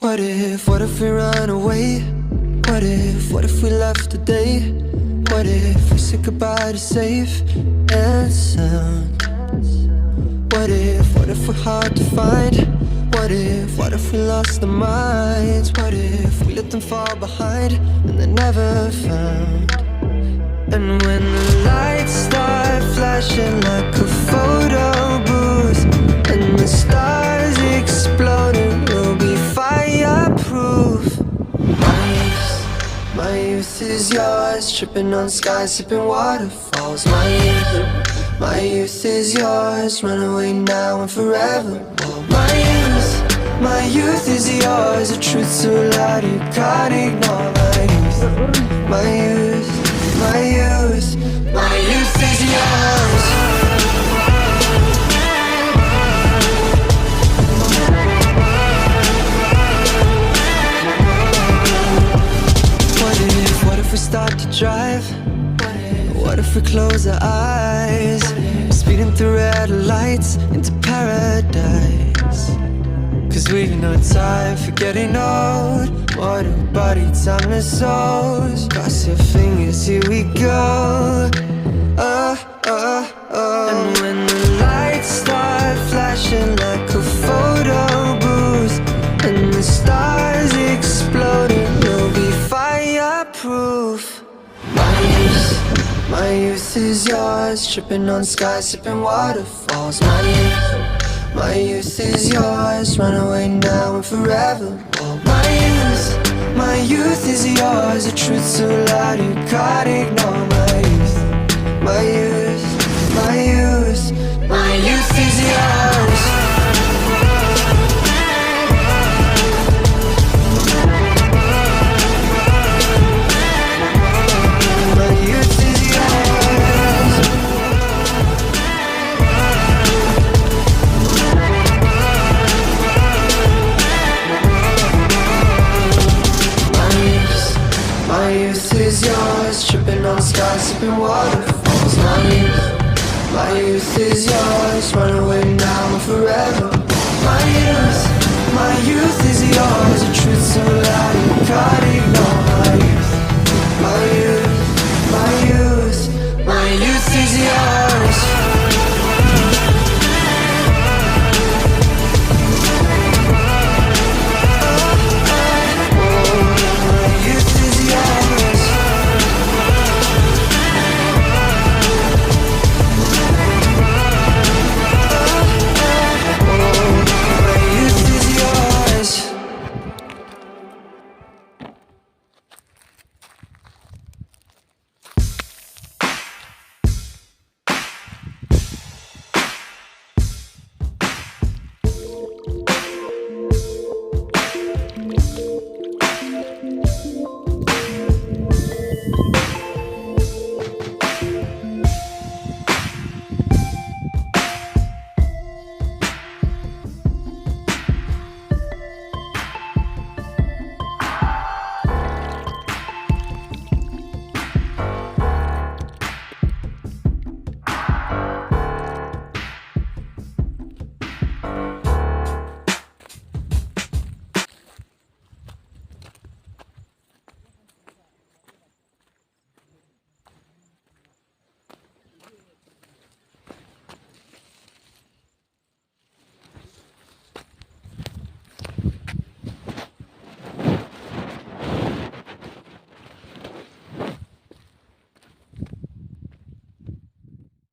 What if we run away? What if we left today? What if we said goodbye to safe and sound? What if we're hard to find? What if we lost our minds? What if we let them fall behind and they're never found? And when the lights start flashing like a photo booth and the stars exploding, we'll be fireproof. My youth is yours, tripping on skies, sipping waterfalls. My youth is yours, run away now and forever. Whoa. My youth is yours, the truth so loud you can't ignore. My youth is yours. What if we start to drive? What if we close our eyes? Speeding through red lights into paradise. Cause we've no time for getting old. What a body, timeless souls. Cross your fingers, here we go. And when the lights start flashing like a photo booth and the stars exploding, we'll be fireproof. My youth is yours, tripping on skies, sipping waterfalls. My youth is yours, run away now and forever. Oh, my youth is yours, the truth so loud you can't ignore. My youth is yours. My youth is yours, tripping on skies, sipping waterfalls. My youth is yours, run away now and forever. My youth is yours, the truth so loud you can't